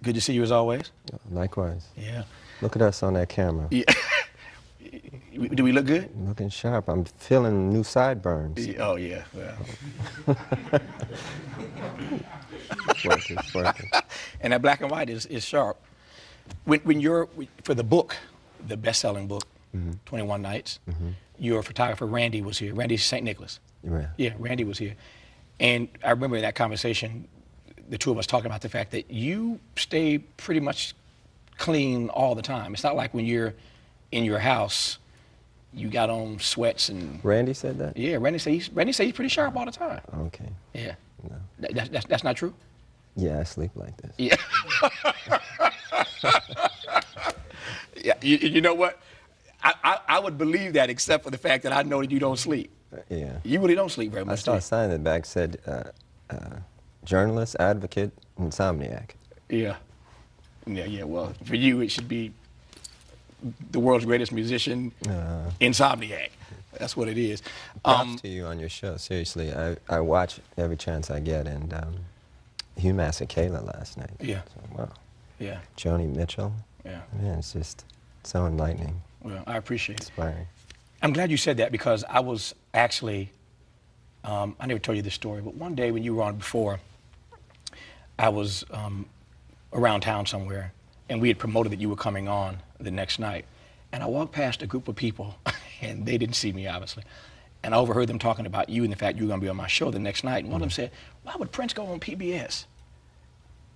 Good to see you as always. Likewise. Yeah. Look at us on that camera. Yeah. Do we look good? Looking sharp. I'm feeling new sideburns. Oh, yeah. Well. It's working. And that black and white is sharp. When you're, for the book, the best-selling book, 21 Nights, your photographer, Randy, was here. Randy St. Nicholas. Yeah. Yeah, Randy was here. And I remember in that conversation, the two of us talking about the fact that you stay pretty much clean all the time. It's not like when you're in your house, you got on sweats and... Randy said that? Yeah, Randy said he's pretty sharp all the time. Okay. Yeah. No. That's not true? Yeah, I sleep like this. Yeah. Yeah. You know what? I would believe that, except for the fact that I know that you don't sleep. Yeah. You really don't sleep very much. I saw a sign in the back said, journalist, advocate, insomniac. Yeah. Yeah, well, for you, it should be the world's greatest musician, insomniac. That's what it is. Props to you on your show, seriously. I watch every chance I get, and UMass at Kayla last night. Yeah. So, wow. Yeah. Joni Mitchell. Yeah. Man, it's just so enlightening. Well, I appreciate it. Inspiring. I'm glad you said that, because I was actually, I never told you this story, but one day when you were on before, I was around town somewhere, and we had promoted that you were coming on the next night. And I walked past a group of people, and they didn't see me, obviously. And I overheard them talking about you and the fact you were going to be on my show the next night. And one of them said, why would Prince go on PBS?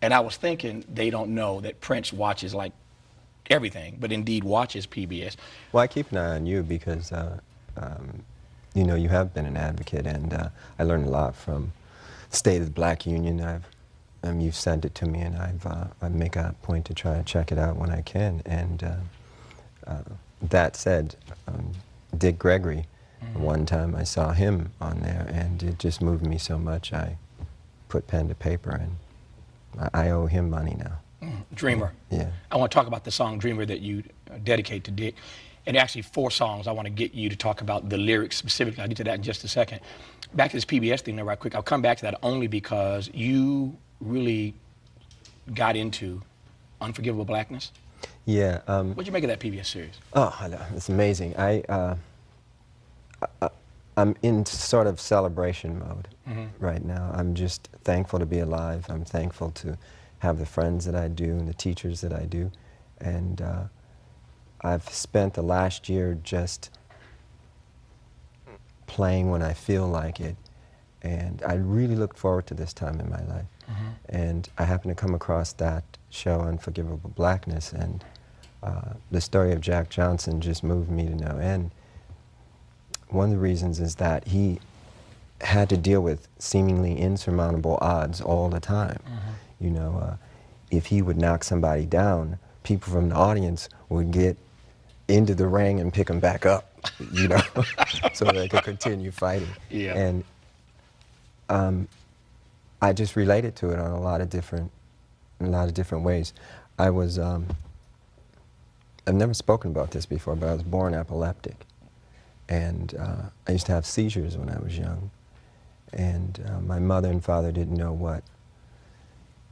And I was thinking, they don't know that Prince watches like everything, but indeed watches PBS. Well, I keep an eye on you because, you know, you have been an advocate, and I learned a lot from State of the Black Union. You've sent it to me, and I make a point to try to check it out when I can. And that said, Dick Gregory, one time I saw him on there, and it just moved me so much. I put pen to paper, and I owe him money now. Dreamer. Yeah. I want to talk about the song Dreamer that you dedicate to Dick. And actually 4 songs I want to get you to talk about the lyrics specifically. I'll get to that in just a second. Back to this PBS thing though, right quick. I'll come back to that only because you really got into Unforgivable Blackness. Yeah. What'd you make of that PBS series? Oh, it's amazing. I'm in sort of celebration mode right now. I'm just thankful to be alive. I'm thankful to have the friends that I do and the teachers that I do. And I've spent the last year just playing when I feel like it. And I really look forward to this time in my life. And I happened to come across that show, Unforgivable Blackness, and the story of Jack Johnson just moved me to no end. One of the reasons is that he had to deal with seemingly insurmountable odds all the time. You know, if he would knock somebody down, people from the audience would get into the ring and pick him back up, you know, so they could continue fighting. Yeah. And I just related to it on a lot of different ways. I was, I've never spoken about this before, but I was born epileptic. And I used to have seizures when I was young. And my mother and father didn't know what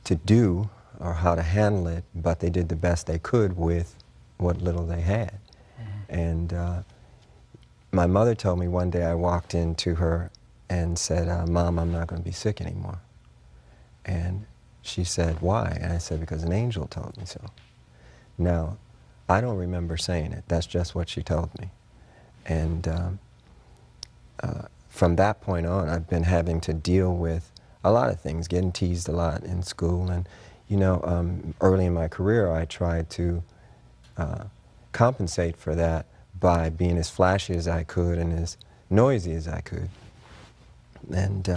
to do or how to handle it, but they did the best they could with what little they had. And my mother told me one day, I walked into her and said, Mom, I'm not going to be sick anymore. And she said, why? And I said, because an angel told me so. Now, I don't remember saying it. That's just what she told me. And from that point on, I've been having to deal with a lot of things, getting teased a lot in school. And, you know, early in my career, I tried to compensate for that by being as flashy as I could and as noisy as I could. And,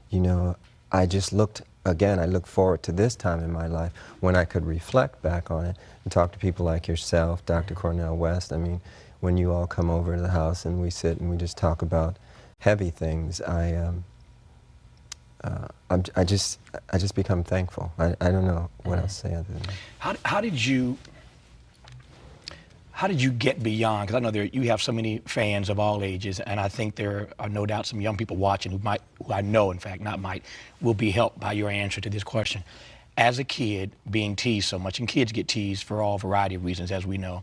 you know, I just looked, again, I look forward to this time in my life when I could reflect back on it and talk to people like yourself, Dr. Cornel West. I mean, when you all come over to the house and we sit and we just talk about heavy things, I just become thankful. I don't know what else to say other than that. How did you get beyond? Because I know you have so many fans of all ages, and I think there are no doubt some young people watching who I know, in fact, will be helped by your answer to this question. as a kid, being teased so much, and kids get teased for all variety of reasons, as we know,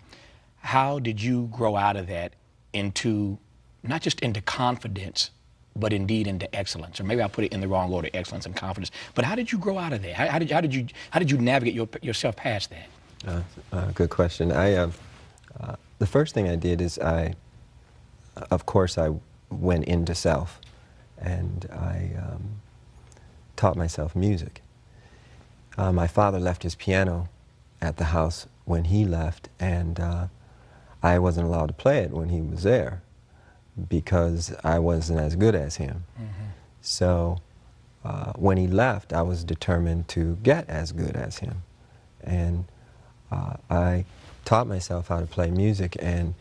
how did you grow out of that into, not just into confidence, but indeed into excellence? Or maybe I'll put it in the wrong order, excellence and confidence. But how did you grow out of that? How did you navigate yourself past that? Good question. The first thing I did is of course, I went into self, and I taught myself music. My father left his piano at the house when he left, and I wasn't allowed to play it when he was there because I wasn't as good as him. Mm-hmm. So when he left, I was determined to get as good as him. And I taught myself how to play music, and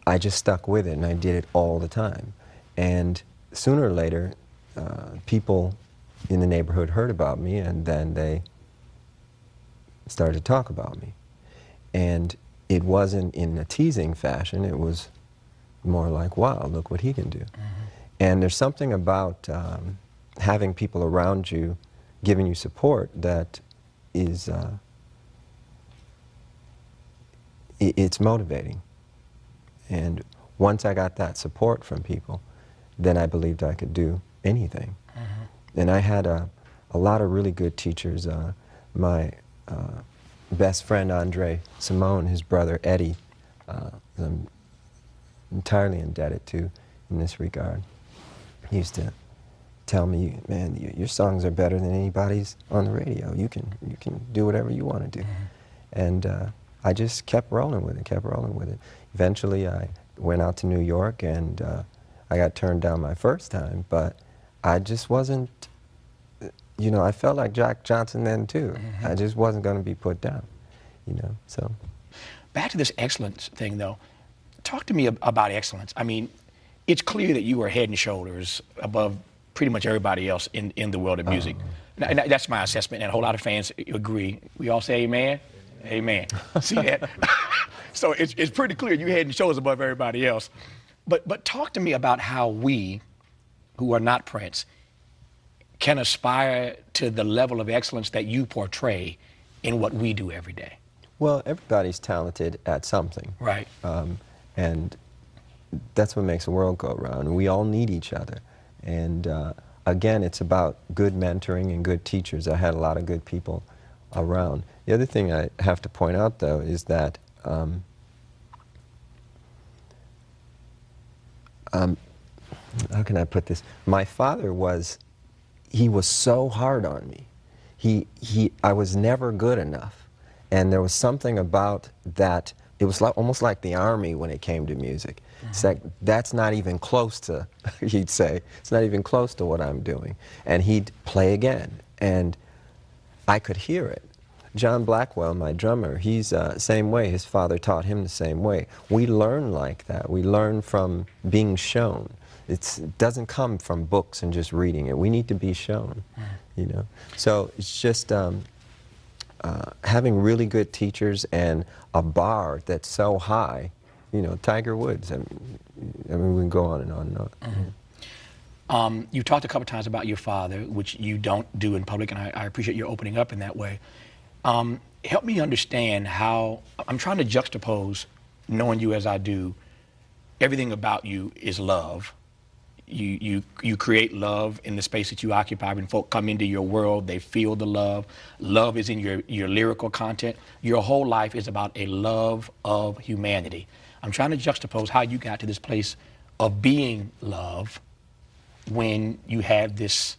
I just stuck with it, and I did it all the time. And sooner or later, people in the neighborhood heard about me, and then they started to talk about me. And it wasn't in a teasing fashion, it was more like, wow, look what he can do. Mm-hmm. And there's something about having people around you giving you support that is, it's motivating. And once I got that support from people, then I believed I could do anything. Mm-hmm. And I had a lot of really good teachers. My best friend, Andre Simone, his brother, Eddie, I'm entirely indebted to in this regard. He used to tell me, man, your songs are better than anybody's on the radio. You can do whatever you want to do. Mm-hmm. And I just kept rolling with it. Eventually, I went out to New York, and I got turned down my first time, but I just wasn't, you know, I felt like Jack Johnson then, too. Mm-hmm. I just wasn't going to be put down, you know, so. Back to this excellence thing, though. Talk to me about excellence. I mean, it's clear that you are head and shoulders above pretty much everybody else in the world of music. And that's my assessment, and a whole lot of fans agree. We all say amen? Amen. See that? So it's pretty clear you head and shoulders above everybody else. But talk to me about how we, who are not Prince, can aspire to the level of excellence that you portray in what we do every day. Well, everybody's talented at something. Right. And that's what makes the world go round. We all need each other. And again, it's about good mentoring and good teachers. I had a lot of good people around. The other thing I have to point out, though, is that how can I put this? My father he was so hard on me. I was never good enough. And there was something about that. It was almost like the Army when it came to music. Mm-hmm. It's like, that's not even close to, he'd say, it's not even close to what I'm doing. And he'd play again. And I could hear it. John Blackwell, my drummer, he's the same way. His father taught him the same way. We learn like that. We learn from being shown. It doesn't come from books and just reading it. We need to be shown, you know. So it's just having really good teachers and a bar that's so high, you know, Tiger Woods. I mean we can go on and on and on. Mm-hmm. You talked a couple times about your father, which you don't do in public, and I appreciate your opening up in that way. Help me understand how, I'm trying to juxtapose, knowing you as I do, everything about you is love. You create love in the space that you occupy. When folk come into your world, they feel the love. Love is in your lyrical content. Your whole life is about a love of humanity. I'm trying to juxtapose how you got to this place of being love when you have this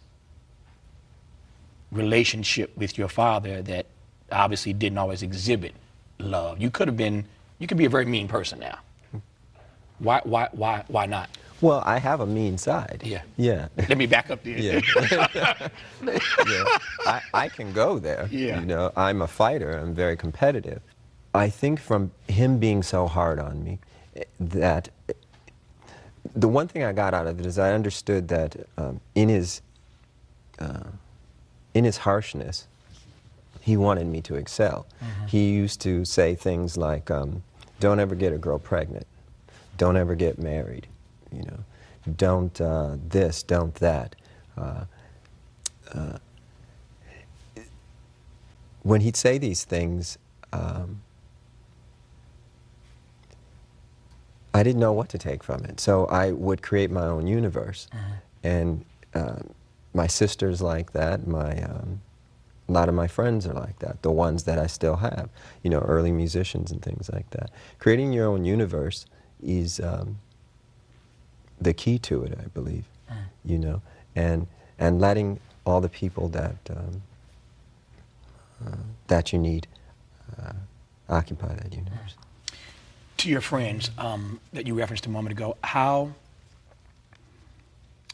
relationship with your father that obviously didn't always exhibit love. You could be a very mean person now. Why not? Well, I have a mean side. Yeah. Yeah. Let me back up there. Yeah. Yeah. I can go there. Yeah. You know, I'm a fighter. I'm very competitive. I think from him being so hard on me, that the one thing I got out of it is I understood that in his harshness, he wanted me to excel. Mm-hmm. He used to say things like, don't ever get a girl pregnant. Don't ever get married. You know, don't this, don't that. when he'd say these things, I didn't know what to take from it. So I would create my own universe. And my sister's like that. A lot of my friends are like that, the ones that I still have, you know, early musicians and things like that. Creating your own universe is the key to it, I believe, you know, and letting all the people that that you need occupy that universe. To your friends that you referenced a moment ago, how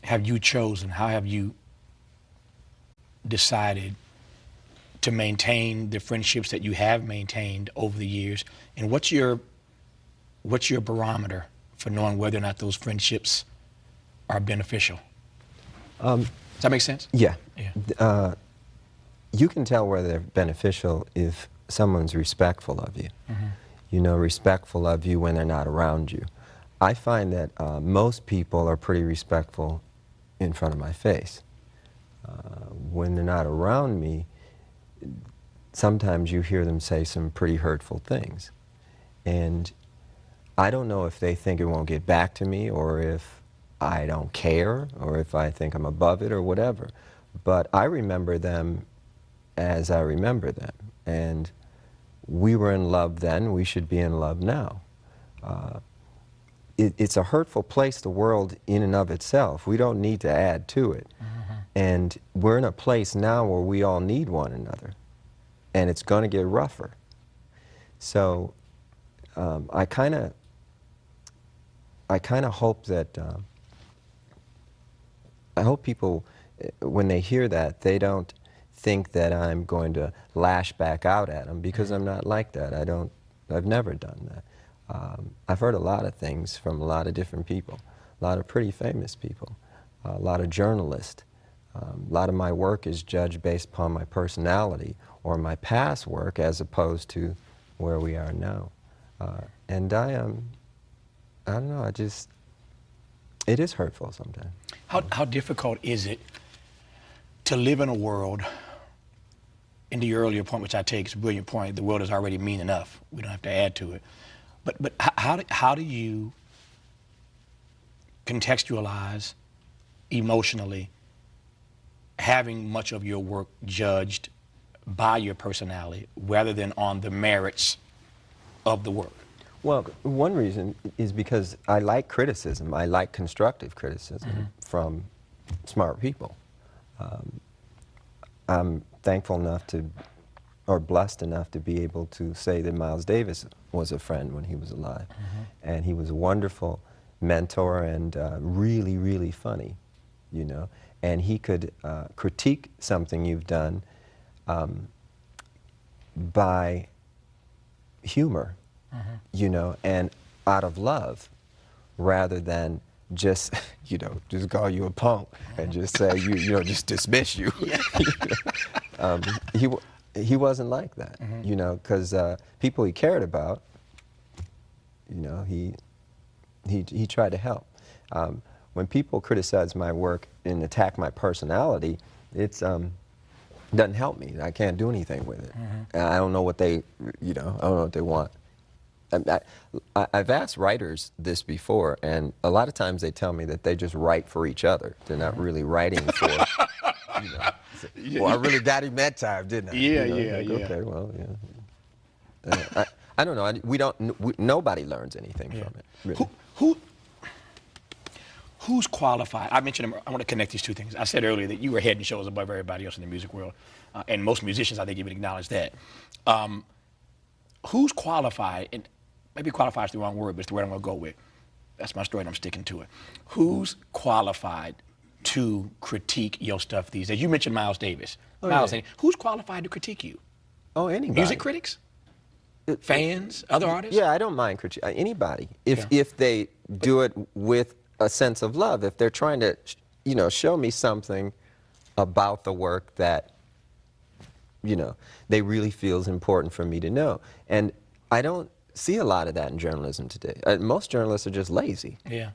have you chosen, how have you decided to maintain the friendships that you have maintained over the years? And what's your barometer for knowing whether or not those friendships are beneficial? Does that make sense? Yeah. Yeah. You can tell whether they're beneficial if someone's respectful of you. You know, respectful of you when they're not around you. I find that most people are pretty respectful in front of my face. When they're not around me, sometimes you hear them say some pretty hurtful things. And I don't know if they think it won't get back to me, or if I don't care, or if I think I'm above it, or whatever. But I remember them as I remember them. And we were in love then, we should be in love now. It's a hurtful place, the world in and of itself. We don't need to add to it. And we're in a place now where we all need one another. And it's going to get rougher. So I kind of hope that, I hope people, when they hear that, they don't think that I'm going to lash back out at them, because I'm not like that. I've never done that. I've heard a lot of things from a lot of different people, a lot of pretty famous people, a lot of journalists. A lot of my work is judged based upon my personality or my past work as opposed to where we are now. And I don't know, it is hurtful sometimes. How difficult is it to live in a world, into your earlier point, which I take is a brilliant point, the world is already mean enough. We don't have to add to it. But how do you contextualize emotionally having much of your work judged by your personality rather than on the merits of the work? Well, one reason is because I like criticism. I like constructive criticism from smart people. I'm thankful enough to, or blessed enough to be able to say that Miles Davis was a friend when he was alive. And he was a wonderful mentor and really, really funny, you know. And he could critique something you've done by humor, you know, and out of love, rather than just, you know, just call you a punk and just say, you know, just dismiss you. He wasn't like that, you know, because people he cared about, you know, he tried to help. When people criticize my work and attack my personality, it doesn't help me. I can't do anything with it. And I don't know what they, you know, I don't know what they want. I've asked writers this before, and a lot of times they tell me that they just write for each other. They're not really writing for, you know. Well, I really got him that time, didn't I? Yeah, you know, yeah, like, yeah. Okay, well, yeah. I don't know. Nobody learns anything from it. Really. Who's qualified? I mentioned, I want to connect these two things. I said earlier that you were head and shoulders above everybody else in the music world, and most musicians, I think, even acknowledge that. Who's qualified, and maybe qualified is the wrong word, but it's the word I'm going to go with. That's my story, and I'm sticking to it. Who's qualified to critique your stuff these days? You mentioned Miles Davis. Miles, who's qualified to critique you? Oh, anybody. Music critics? Fans? Other artists? Yeah, I don't mind critiquing anybody. If they do it with a sense of love, if they're trying to, you know, show me something about the work that, you know, they really feel is important for me to know. And I don't see a lot of that in journalism today. Most journalists are just lazy. Yeah.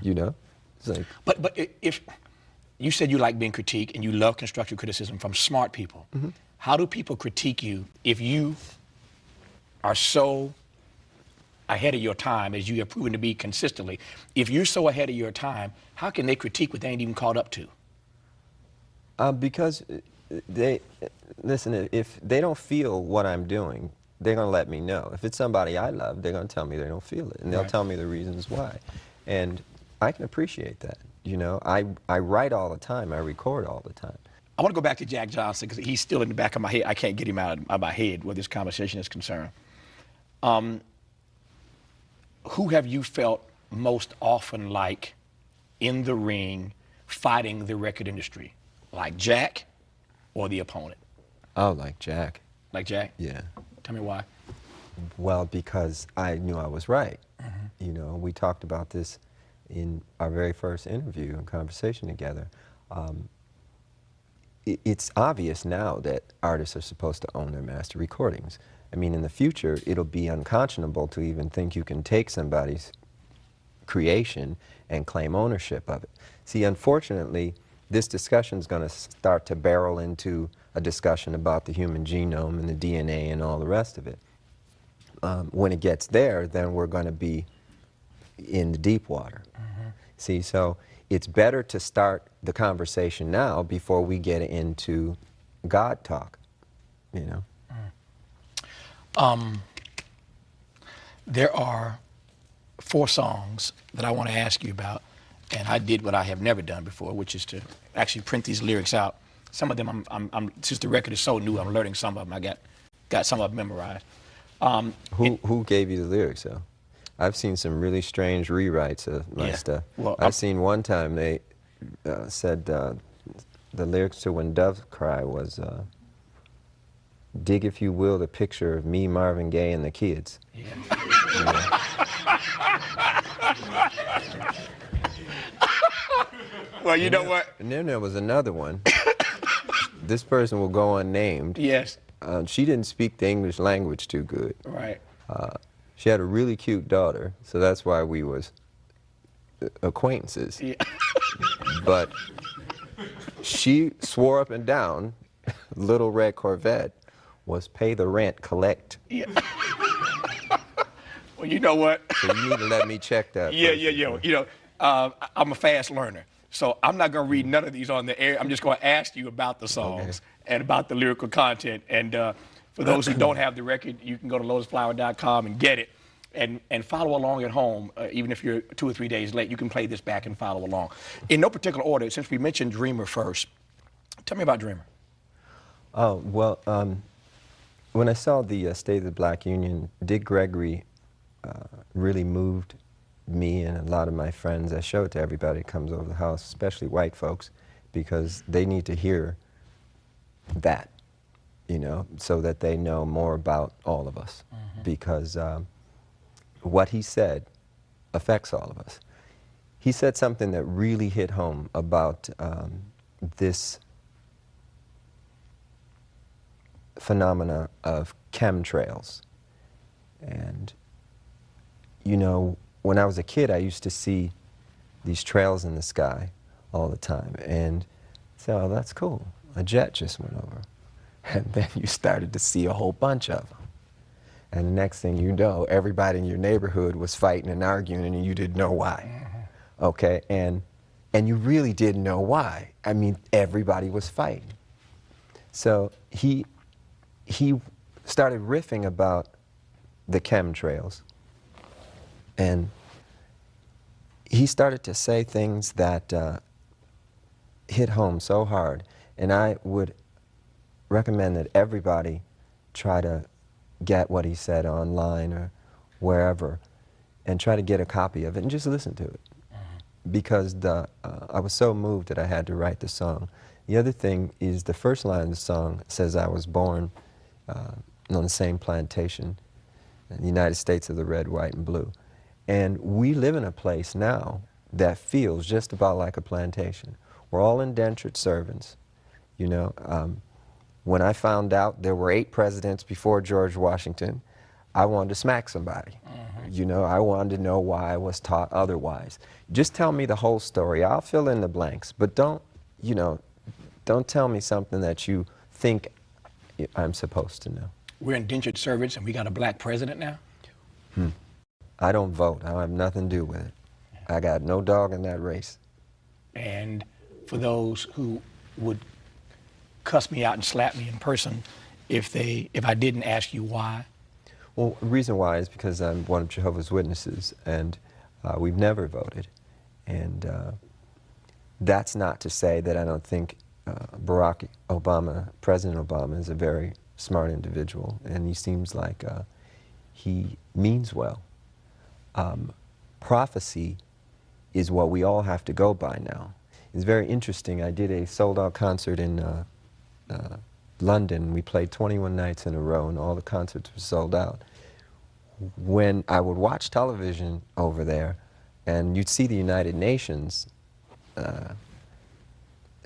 You know? It's like, But if you said you like being critiqued and you love constructive criticism from smart people, how do people critique you if you are so ahead of your time, as you have proven to be consistently? If you're so ahead of your time, how can they critique what they ain't even caught up to? Because they, listen, if they don't feel what I'm doing, they're going to let me know. If it's somebody I love, they're going to tell me they don't feel it, and they'll tell me the reasons why. And I can appreciate that. You know, I write all the time, I record all the time. I want to go back to Jack Johnson because he's still in the back of my head. I can't get him out of my head where this conversation is concerned. Who have you felt most often like in the ring fighting the record industry? Like Jack or the opponent? Oh, like Jack. Like Jack? Yeah. Tell me why. Well, because I knew I was right. You know, we talked about this in our very first interview and conversation together. It's obvious now that artists are supposed to own their master recordings. I mean, in the future, it'll be unconscionable to even think you can take somebody's creation and claim ownership of it. See, unfortunately, this discussion is going to start to barrel into a discussion about the human genome and the DNA and all the rest of it. When it gets there, then we're going to be in the deep water. See, so it's better to start the conversation now before we get into God talk, you know? There are 4 songs that I want to ask you about, and I did what I have never done before, which is to actually print these lyrics out. Some of them, since the record is so new, I'm learning some of them. I got some of them memorized. Who gave you the lyrics, though? I've seen some really strange rewrites of my stuff. Well, I've seen one time they said the lyrics to When Doves Cry was, dig if you will the picture of me, Marvin Gaye, and the kids. Yeah. Well, you know what? And then there was another one. This person will go unnamed. Yes. She didn't speak the English language too good. Right. She had a really cute daughter, so that's why we was acquaintances. Yeah. But she swore up and down, Little Red Corvette was pay the rent, collect. Yeah. Well, you know what? So you need to let me check that. Yeah. first. You know, I'm a fast learner, so I'm not going to read none of these on the air. I'm just going to ask you about the songs and about the lyrical content. And for those who don't have the record, you can go to lotusflower.com and get it. And follow along at home, even if you're 2 or 3 days late, you can play this back and follow along. In no particular order, since we mentioned Dreamer first, tell me about Dreamer. Oh, well, when I saw the State of the Black Union, Dick Gregory really moved me and a lot of my friends. I show it to everybody that comes over the house, especially white folks, because they need to hear that, you know, so that they know more about all of us. Because what he said affects all of us. He said something that really hit home about this phenomena of chemtrails. And, you know, when I was a kid, I used to see these trails in the sky all the time. And say, oh, that's cool. A jet just went over. And then you started to see a whole bunch of them. And the next thing you know, everybody in your neighborhood was fighting and arguing, and you didn't know why. Okay, and you really didn't know why. I mean, everybody was fighting. So he started riffing about the chemtrails, and he started to say things that hit home so hard. And I would recommend that everybody try to get what he said online or wherever and try to get a copy of it and just listen to it. Because I was so moved that I had to write the song. The other thing is the first line of the song says I was born on the same plantation in the United States of the red, white, and blue. And we live in a place now that feels just about like a plantation. We're all indentured servants, you know. When I found out there were 8 presidents before George Washington, I wanted to smack somebody. You know, I wanted to know why I was taught otherwise. Just tell me the whole story. I'll fill in the blanks, but don't, you know, don't tell me something that you think I'm supposed to know. We're indentured servants and we got a black president now? I don't vote. I have nothing to do with it. I got no dog in that race. And for those who would cuss me out and slap me in person if I didn't ask you why? Well, the reason why is because I'm one of Jehovah's Witnesses, and we've never voted. And that's not to say that I don't think Barack Obama, President Obama, is a very smart individual, and he seems like he means well. Prophecy is what we all have to go by now. It's very interesting. I did a sold-out concert in London. We played 21 nights in a row, and all the concerts were sold out. When I would watch television over there, and you'd see the United Nations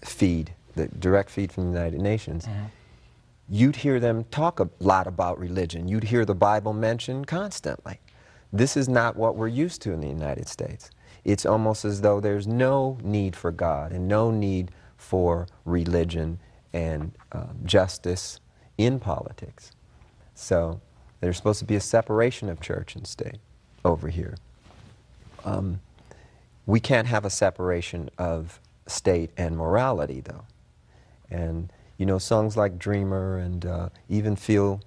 feed, the direct feed from the United Nations, you'd hear them talk a lot about religion. You'd hear the Bible mentioned constantly. This is not what we're used to in the United States. It's almost as though there's no need for God and no need for religion and justice in politics. So there's supposed to be a separation of church and state over here. We can't have a separation of state and morality, though. And you know, songs like Dreamer and even Feel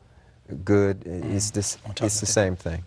Good, it's the same thing.